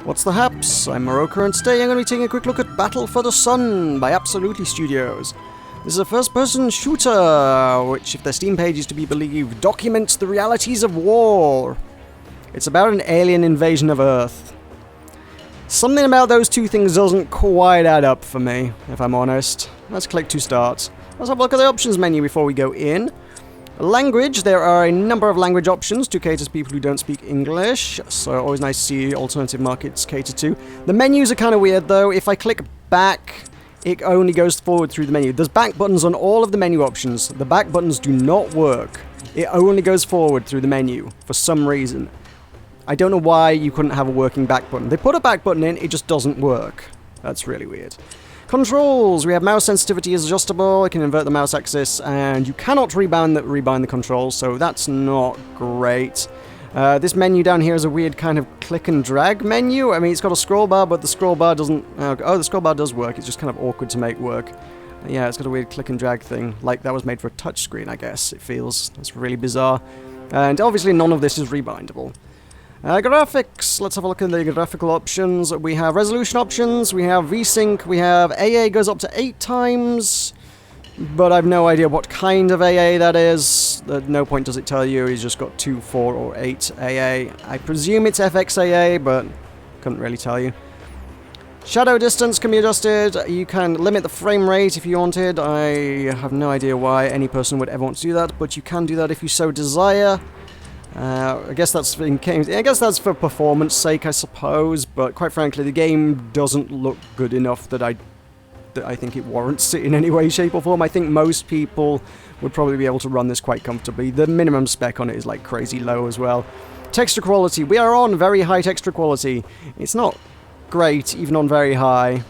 What's the haps? I'm Meroka, and today I'm going to be taking a quick look at Battle for the Sun by Appsolutely Studios. This is a first-person shooter, which, if their Steam page is to be believed, documents the realities of war. It's about an alien invasion of Earth. Something about those two things doesn't quite add up for me, if I'm honest. Let's click to start. Let's have a look at the options menu before we go in. Language, there are a number of language options to cater to people who don't speak English, so always nice to see alternative markets catered to. The menus are kind of weird though. If I click back, it only goes forward through the menu. There's back buttons on all of the menu options. The back buttons do not work. It only goes forward through the menu, for some reason. I don't know why you couldn't have a working back button. They put a back button in, it just doesn't work. That's really weird. Controls, we have mouse sensitivity is adjustable, I can invert the mouse axis, and you cannot rebind the controls, so that's not great. This menu down here is a weird kind of click and drag menu. I mean, it's got a scroll bar, but the scroll bar doesn't... oh, the scroll bar does work, it's just kind of awkward to make work. Yeah, it's got a weird click and drag thing, like that was made for a touchscreen, I guess, it feels. It's really bizarre. And obviously none of this is rebindable. Graphics, let's have a look at the graphical options. We have resolution options, we have VSync, we have AA goes up to 8 times, but I've no idea what kind of AA that is. At no point does it tell you, he's just got 2, 4, or 8 AA. I presume it's FXAA, but couldn't really tell you. Shadow distance can be adjusted, you can limit the frame rate if you wanted. I have no idea why any person would ever want to do that, but you can do that if you so desire. I guess that's for performance sake, I suppose, but quite frankly, the game doesn't look good enough that I think it warrants it in any way, shape, or form. I think most people would probably be able to run this quite comfortably. The minimum spec on it is like crazy low as well. Texture quality, we are on very high texture quality. It's not great, even on very high.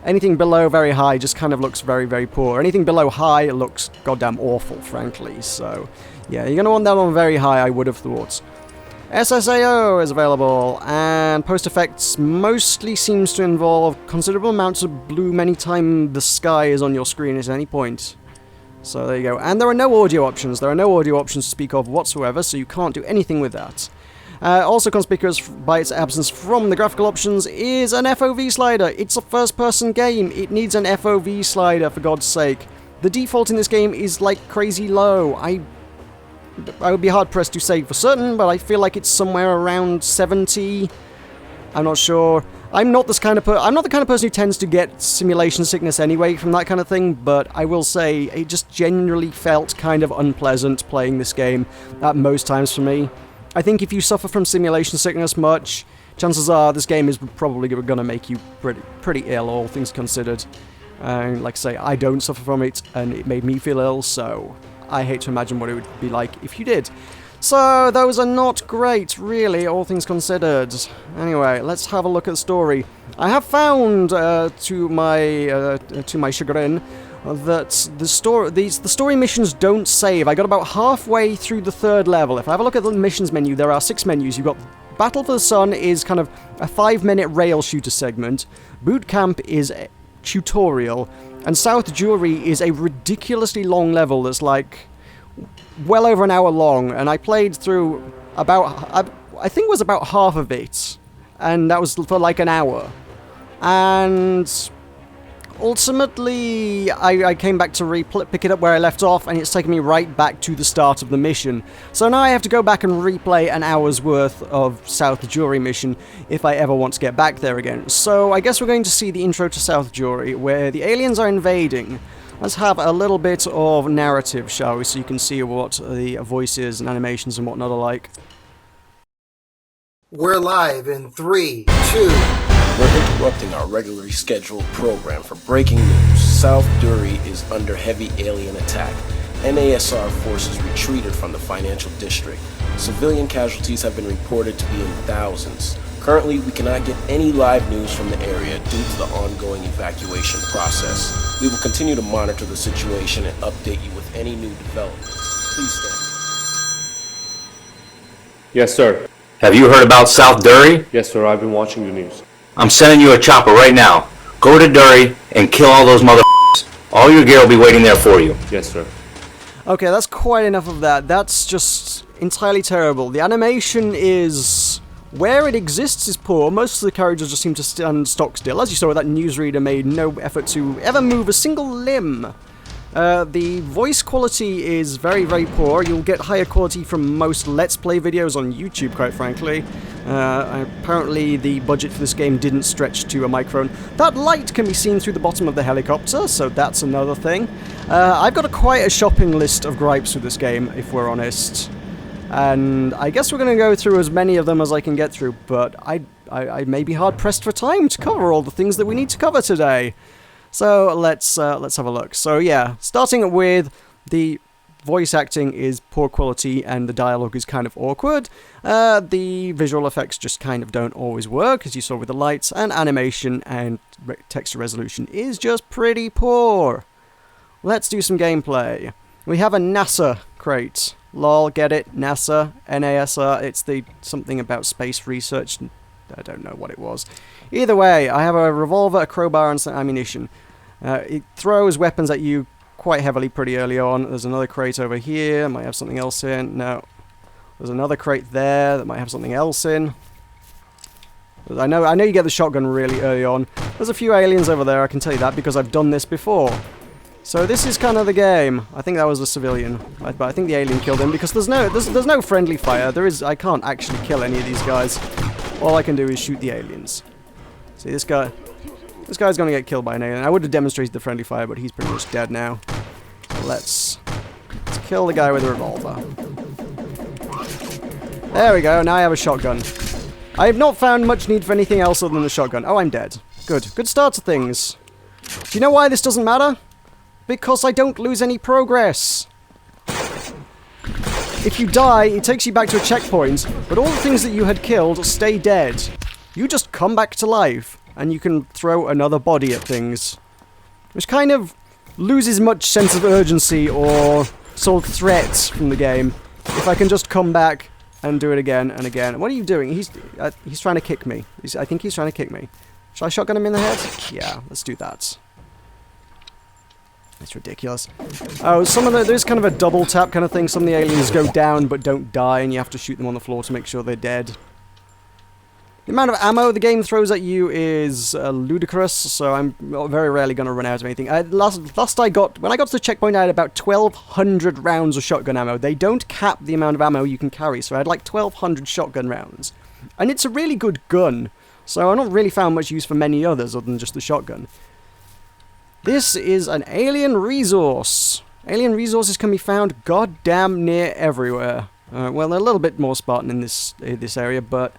Anything below very high just kind of looks very, very poor. Anything below high looks goddamn awful, frankly, so... yeah, you're going to want that on very high, I would have thought. SSAO is available, and post-effects mostly seems to involve considerable amounts of bloom anytime the sky is on your screen at any point. So there you go. And there are no audio options. There are no audio options to speak of whatsoever, so you can't do anything with that. Also conspicuous by its absence from the graphical options is an FOV slider. It's a first-person game. It needs an FOV slider, for God's sake. The default in this game is like crazy low. I would be hard-pressed to say for certain, but I feel like it's somewhere around 70. I'm not sure. I'm not the kind of person who tends to get simulation sickness anyway from that kind of thing, but I will say it just genuinely felt kind of unpleasant playing this game at most times for me. I think if you suffer from simulation sickness much, chances are this game is probably going to make you pretty ill, all things considered. Like I say, I don't suffer from it, and it made me feel ill, so I hate to imagine what it would be like if you did. So, those are not great, really, all things considered. Anyway, let's have a look at the story. I have found, to my chagrin, that the story missions don't save. I got about halfway through the 3rd level. If I have a look at the missions menu, there are 6 menus. You've got Battle for the Sun is kind of a 5-minute rail shooter segment. Boot Camp is a tutorial. And South Jury is a ridiculously long level that's like well over an hour long. And I played through about, I think it was about half of it. And that was for like an hour. And ultimately, I came back to pick it up where I left off, and it's taken me right back to the start of the mission. So now I have to go back and replay an hour's worth of South Jury mission if I ever want to get back there again. So I guess we're going to see the intro to South Jury, where the aliens are invading. Let's have a little bit of narrative, shall we, so you can see what the voices and animations and whatnot are like. We're live in 3, 2... We're interrupting our regularly scheduled program for breaking news. South Dury is under heavy alien attack. NASR forces retreated from the financial district. Civilian casualties have been reported to be in thousands. Currently, we cannot get any live news from the area due to the ongoing evacuation process. We will continue to monitor the situation and update you with any new developments. Please stand. Yes, sir. Have you heard about South Dury? Yes, sir, I've been watching the news. I'm sending you a chopper right now. Go to Dury and kill all those motherfuckers. All your gear will be waiting there for you. Yes, sir. Okay, that's quite enough of that. That's just entirely terrible. The animation is Where it exists is poor. Most of the characters just seem to stand stock still. As you saw, that newsreader made no effort to ever move a single limb. The voice quality is very, very poor. You'll get higher quality from most Let's Play videos on YouTube, quite frankly. Apparently the budget for this game didn't stretch to a microphone. That light can be seen through the bottom of the helicopter, so that's another thing. I've got quite a shopping list of gripes with this game, if we're honest. And I guess we're going to go through as many of them as I can get through, but I may be hard-pressed for time to cover all the things that we need to cover today. So let's have a look. So yeah, starting with the voice acting is poor quality and the dialogue is kind of awkward. The visual effects just kind of don't always work, as you saw with the lights, and animation and texture resolution is just pretty poor. Let's do some gameplay. We have a NASA crate. Lol, get it? NASA, NASR, it's the something about space research. I don't know what it was. Either way, I have a revolver, a crowbar, and some ammunition. It throws weapons at you quite heavily pretty early on. There's another crate over here. Might have something else in. No. There's another crate there that might have something else in. I know you get the shotgun really early on. There's a few aliens over there, I can tell you that, because I've done this before. So this is kind of the game. I think that was a civilian, but I think the alien killed him because there's no friendly fire. I can't actually kill any of these guys. All I can do is shoot the aliens. See, this guy's gonna get killed by an alien. I would have demonstrated the friendly fire, but he's pretty much dead now. So let's kill the guy with the revolver. There we go. Now I have a shotgun. I have not found much need for anything else other than the shotgun. Oh, I'm dead. Good start to things. Do you know why this doesn't matter? Because I don't lose any progress. If you die, it takes you back to a checkpoint, but all the things that you had killed stay dead. You just come back to life, and you can throw another body at things. Which kind of loses much sense of urgency or sort of threat from the game. If I can just come back and do it again and again. What are you doing? He's trying to kick me. I think he's trying to kick me. Should I shotgun him in the head? Yeah, let's do that. It's ridiculous. Oh, there's kind of a double tap kind of thing. Some of the aliens go down but don't die, and you have to shoot them on the floor to make sure they're dead. The amount of ammo the game throws at you is ludicrous, so I'm very rarely going to run out of anything. When I got to the checkpoint, I had about 1,200 rounds of shotgun ammo. They don't cap the amount of ammo you can carry, so I had like 1,200 shotgun rounds. And it's a really good gun, so I've not really found much use for many others other than just the shotgun. This is an alien resource. Alien resources can be found goddamn near everywhere. Well, they're a little bit more Spartan in this area, but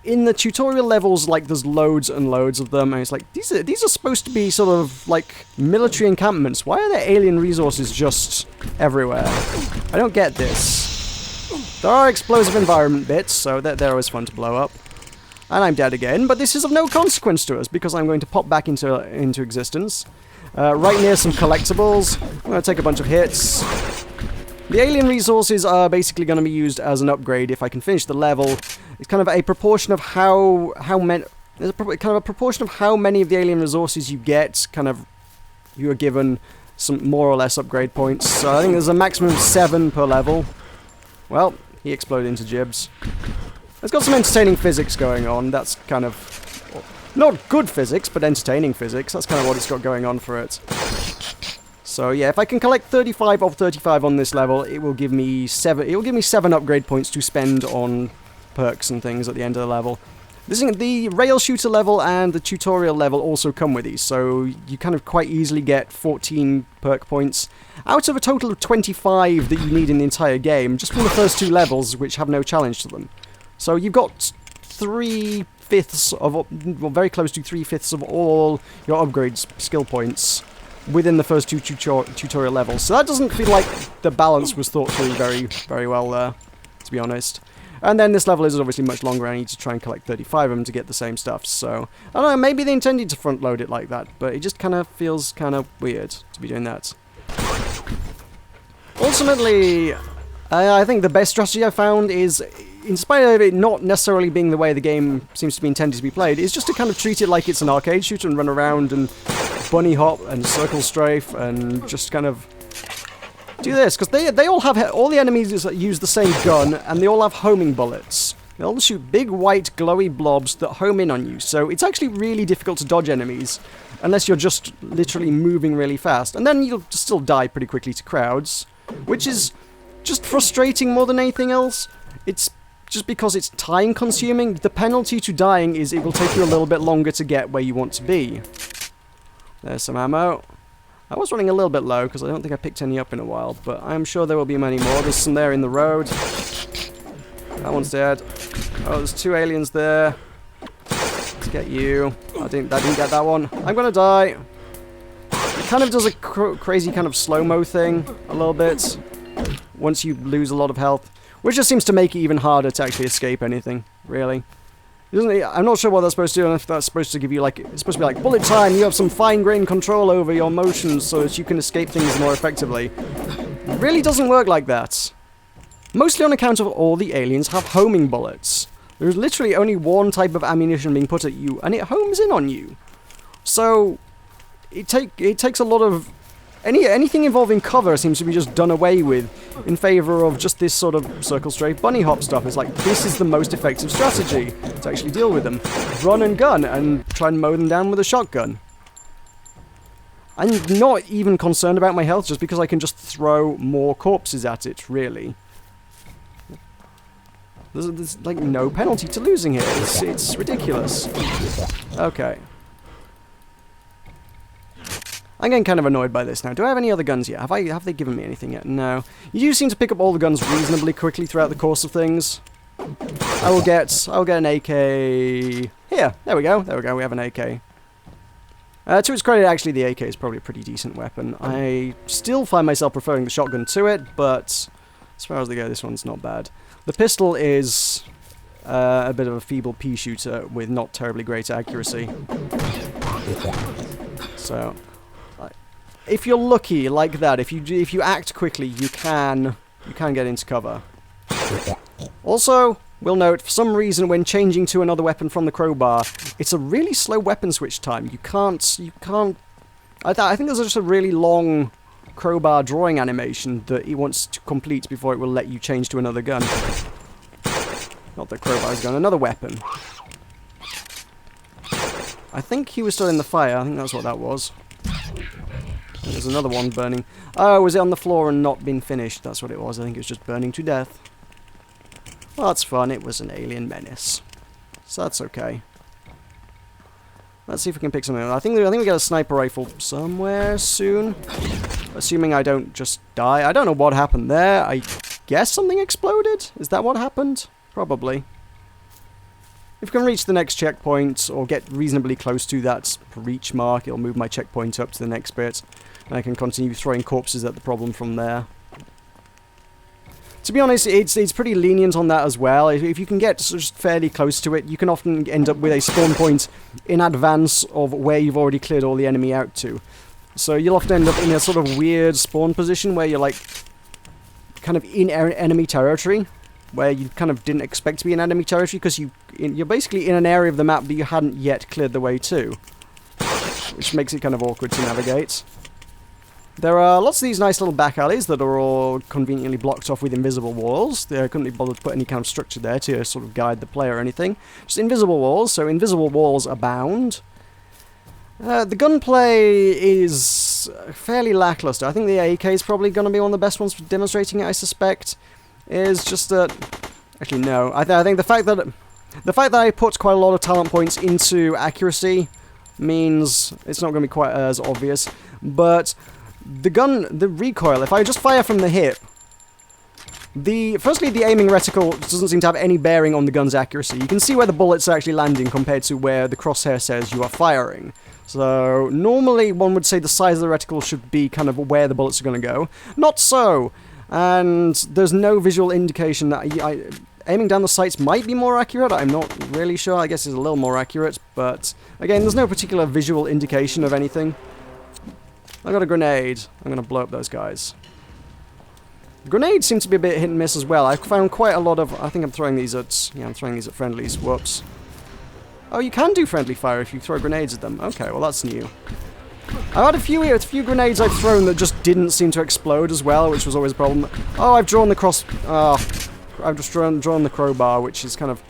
in the tutorial levels, like, there's loads and loads of them, and it's like, these are supposed to be sort of like military encampments. Why are there alien resources just everywhere? I don't get this. There are explosive environment bits, so they're always fun to blow up. And I'm dead again, but this is of no consequence to us, because I'm going to pop back into existence. Right near some collectibles. I'm going to take a bunch of hits. The alien resources are basically going to be used as an upgrade if I can finish the level. It's kind of a proportion of how many... There's kind of a proportion of how many of the alien resources you get, you are given some more or less upgrade points. So I think there's a maximum of 7 per level. Well, he exploded into gibs. It's got some entertaining physics going on. That's kind of... not good physics, but entertaining physics. That's kind of what it's got going on for it. So yeah, if I can collect 35 of 35 on this level, it will give me 7. It will give me 7 upgrade points to spend on perks and things at the end of the level. The rail shooter level and the tutorial level also come with these, so you kind of quite easily get 14 perk points out of a total of 25 that you need in the entire game, just from the first 2 levels, which have no challenge to them. So you've got 3/5 of, well, very close to 3/5 of all your upgrades skill points within the first 2 tutorial levels. So that doesn't feel like the balance was thought through very, very well there, to be honest. And then this level is obviously much longer. I need to try and collect 35 of them to get the same stuff. So, I don't know, maybe they intended to front load it like that, but it just kind of feels kind of weird to be doing that. Ultimately, I think the best strategy I found is, in spite of it not necessarily being the way the game seems to be intended to be played, is just to kind of treat it like it's an arcade shooter and run around and bunny hop and circle strafe and just kind of do this, because they all have, all the enemies use the same gun and they all have homing bullets. They all shoot big white glowy blobs that home in on you, so it's actually really difficult to dodge enemies, unless you're just literally moving really fast. And then you'll still die pretty quickly to crowds, which is just frustrating more than anything else. It's just because it's time consuming. The penalty to dying is it will take you a little bit longer to get where you want to be. There's some ammo. I was running a little bit low because I don't think I picked any up in a while, but I'm sure there will be many more. There's some there in the road. That one's dead. Oh, there's 2 aliens there. Let's get you. I didn't get that one. I'm gonna die. It kind of does a crazy kind of slow-mo thing a little bit once you lose a lot of health, which just seems to make it even harder to actually escape anything, really. I'm not sure what that's supposed to do, and if that's supposed to give you, like, it's supposed to be like, bullet time, you have some fine-grained control over your motions so that you can escape things more effectively. It really doesn't work like that. Mostly on account of all the aliens have homing bullets. There's literally only one type of ammunition being put at you, and it homes in on you. So, it takes a lot of... Anything involving cover seems to be just done away with in favor of just this sort of circle strafe bunny hop stuff. It's like, this is the most effective strategy to actually deal with them. Run and gun and try and mow them down with a shotgun. I'm not even concerned about my health just because I can just throw more corpses at it, really. There's like no penalty to losing here. It's ridiculous. Okay. I'm getting kind of annoyed by this now. Do I have any other guns yet? Have they given me anything yet? No. You do seem to pick up all the guns reasonably quickly throughout the course of things. I'll get an AK. Here, there we go. There we go. We have an AK. To its credit, actually, the AK is probably a pretty decent weapon. I still find myself preferring the shotgun to it, but as far as they go, this one's not bad. The pistol is a bit of a feeble pea shooter with not terribly great accuracy. So, if you're lucky like that, if you act quickly, you can get into cover. Also, we'll note, for some reason, when changing to another weapon from the crowbar, it's a really slow weapon switch time. You can't. I think there's just a really long crowbar drawing animation that it wants to complete before it will let you change to another gun. Not the crowbar's gun, another weapon. I think he was still in the fire. I think that's what that was. There's another one burning. Oh, was it on the floor and not been finished? That's what it was. I think it was just burning to death. Well, that's fun. It was an alien menace. So that's okay. Let's see if we can pick something up. I think we got a sniper rifle somewhere soon. Assuming I don't just die. I don't know what happened there. I guess something exploded? Is that what happened? Probably. If we can reach the next checkpoint, or get reasonably close to that reach mark, it'll move my checkpoint up to the next bit, and I can continue throwing corpses at the problem from there. To be honest, it's pretty lenient on that as well. If you can get just fairly close to it, you can often end up with a spawn point in advance of where you've already cleared all the enemy out to. So you'll often end up in a sort of weird spawn position where you're like kind of in enemy territory, where you kind of didn't expect to be in enemy territory because you're basically in an area of the map that you hadn't yet cleared the way to, which makes it kind of awkward to navigate. There are lots of these nice little back alleys that are all conveniently blocked off with invisible walls. They couldn't be bothered to put any kind of structure there to sort of guide the player or anything. Just invisible walls, so invisible walls abound. The gunplay is fairly lackluster. I think the AK is probably going to be one of the best ones for demonstrating it, I suspect. Is just that... Actually, no. I think the fact that I put quite a lot of talent points into accuracy means it's not going to be quite as obvious. But the recoil, if I just fire from the hip, firstly, the aiming reticle doesn't seem to have any bearing on the gun's accuracy. You can see where the bullets are actually landing compared to where the crosshair says you are firing. So, normally one would say the size of the reticle should be kind of where the bullets are going to go. Not so! And there's no visual indication that aiming down the sights might be more accurate. I'm not really sure. I guess it's a little more accurate, but again, there's no particular visual indication of anything. I got a grenade. I'm going to blow up those guys. Grenades seem to be a bit hit and miss as well. I've found quite a lot of... I think I'm throwing these at... Yeah, I'm throwing these at friendlies. Whoops. Oh, you can do friendly fire if you throw grenades at them. Okay, well that's new. I've had a few grenades I've thrown that just didn't seem to explode as well, which was always a problem. Oh, I've drawn the cross... I've just drawn the crowbar, which is kind of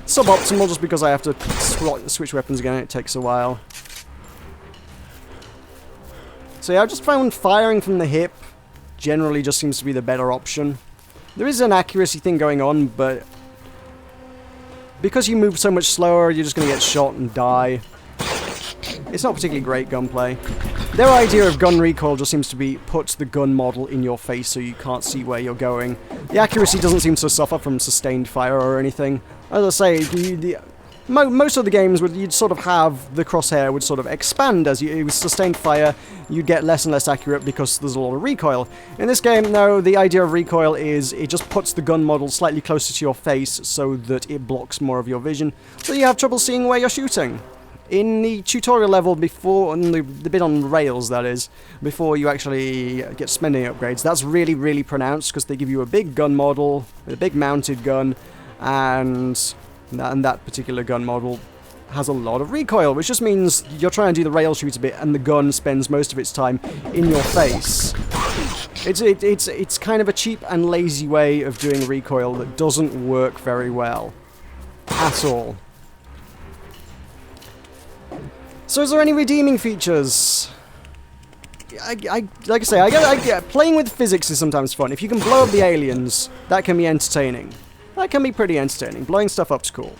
suboptimal just because I have to switch weapons again. It takes a while. So yeah, I just found firing from the hip generally just seems to be the better option. There is an accuracy thing going on, but because you move so much slower, you're just going to get shot and die. It's not particularly great gunplay. Their idea of gun recoil just seems to be put the gun model in your face so you can't see where you're going. The accuracy doesn't seem to suffer from sustained fire or anything. As I say, most of the games you'd sort of have the crosshair would sort of expand as you with sustained fire. You get less and less accurate because there's a lot of recoil. In this game, no, the idea of recoil is it just puts the gun model slightly closer to your face so that it blocks more of your vision, so you have trouble seeing where you're shooting. In the tutorial level before, on the bit on rails that is, before you actually get spending upgrades, that's really, really pronounced because they give you a big gun model, a big mounted gun, and that particular gun model has a lot of recoil, which just means you're trying to do the rail shoot a bit and the gun spends most of its time in your face. It's kind of a cheap and lazy way of doing recoil that doesn't work very well. At all. So is there any redeeming features? Like I say, playing with physics is sometimes fun. If you can blow up the aliens, that can be entertaining. That can be pretty entertaining. Blowing stuff up's cool.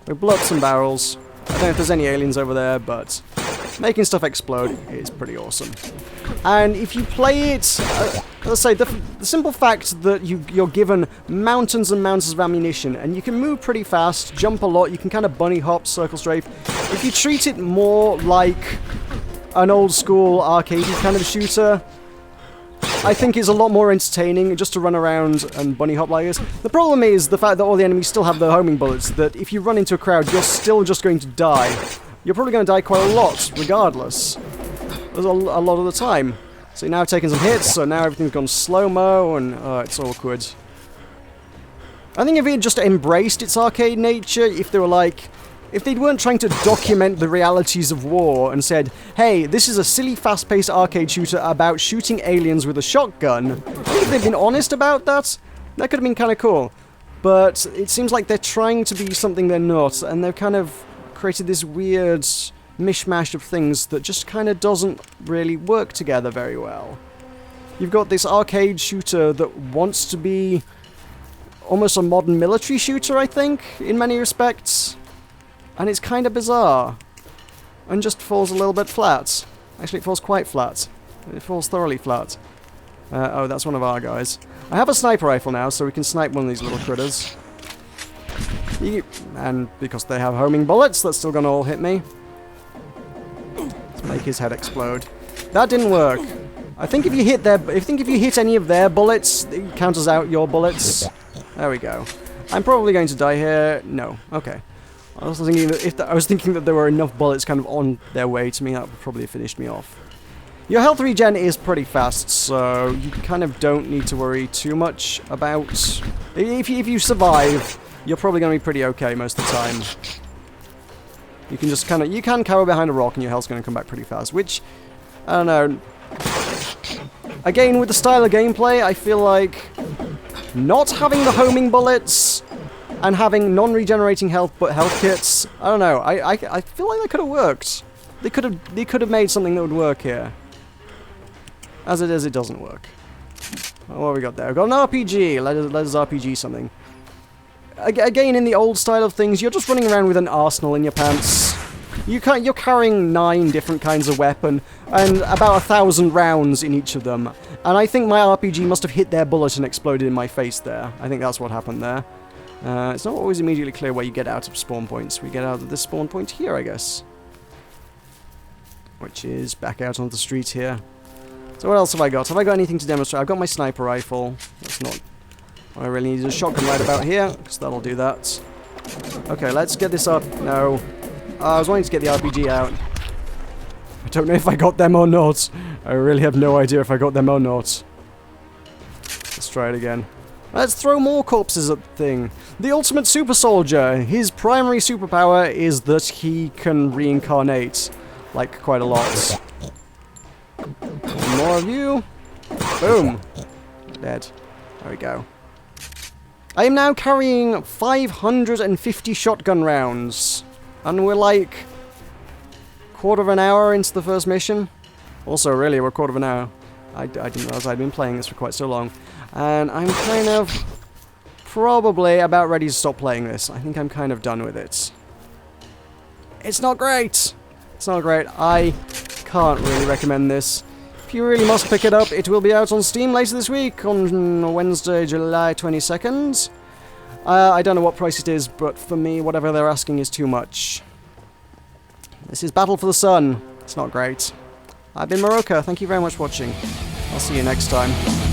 We blow up some barrels. I don't know if there's any aliens over there, but making stuff explode is pretty awesome. And if you play it, let's say, the simple fact that you're given mountains and mountains of ammunition, and you can move pretty fast, jump a lot, you can kind of bunny hop, circle strafe. If you treat it more like an old school arcadey kind of shooter, I think it's a lot more entertaining just to run around and bunny hop like this. The problem is the fact that all the enemies still have the homing bullets, that if you run into a crowd, you're still just going to die. You're probably going to die quite a lot, regardless. There's a lot of the time. So now I've taken some hits, so now everything's gone slow-mo, and it's awkward. I think if it had just embraced its arcade nature, if they were like... If they weren't trying to document the realities of war and said, hey, this is a silly fast-paced arcade shooter about shooting aliens with a shotgun, I think if they'd been honest about that, that could have been kind of cool. But it seems like they're trying to be something they're not, and they've kind of created this weird mishmash of things that just kind of doesn't really work together very well. You've got this arcade shooter that wants to be almost a modern military shooter, I think, in many respects. And it's kind of bizarre. And just falls a little bit flat. Actually, it falls quite flat. It falls thoroughly flat. Oh, that's one of our guys. I have a sniper rifle now, so we can snipe one of these little critters. And because they have homing bullets, that's still gonna all hit me. Let's make his head explode. That didn't work. I think if you hit any of their bullets, it counters out your bullets. There we go. I'm probably going to die here. No. Okay. I was thinking that there were enough bullets kind of on their way to me, that would probably have finished me off. Your health regen is pretty fast, so you kind of don't need to worry too much about... If you survive, you're probably going to be pretty okay most of the time. You can just kind of... You can cower behind a rock and your health's going to come back pretty fast, which... I don't know... Again, with the style of gameplay, I feel like... Not having the homing bullets... and having non-regenerating health but health kits, I don't know, I feel like that could have worked. They could have made something that would work here. As it is, it doesn't work. What have we got there? We've got an RPG. Let us RPG something. Again, in the old style of things, you're just running around with an arsenal in your pants. You're carrying 9 different kinds of weapon, and about 1,000 rounds in each of them. And I think my RPG must have hit their bullet and exploded in my face there. I think that's what happened there. It's not always immediately clear where you get out of spawn points. We get out of this spawn point here, I guess. Which is back out onto the street here. So what else have I got? Have I got anything to demonstrate? I've got my sniper rifle. That's not... I really need a shotgun right about here, because that'll do that. Okay, let's get this up. No. I was wanting to get the RPG out. I don't know if I got them or not. I really have no idea if I got them or not. Let's try it again. Let's throw more corpses at the thing. The ultimate super soldier. His primary superpower is that he can reincarnate. Like, quite a lot. More of you. Boom. Dead. There we go. I am now carrying 550 shotgun rounds. And we're like... quarter of an hour into the first mission. Also, really, we're a quarter of an hour. I didn't realize I'd been playing this for quite so long. And I'm kind of... probably about ready to stop playing this. I think I'm kind of done with it. It's not great! It's not great. I can't really recommend this. If you really must pick it up, it will be out on Steam later this week, on Wednesday, July 22nd. I don't know what price it is, but for me, whatever they're asking is too much. This is Battle for the Sun. It's not great. I've been Meroka. Thank you very much for watching. I'll see you next time.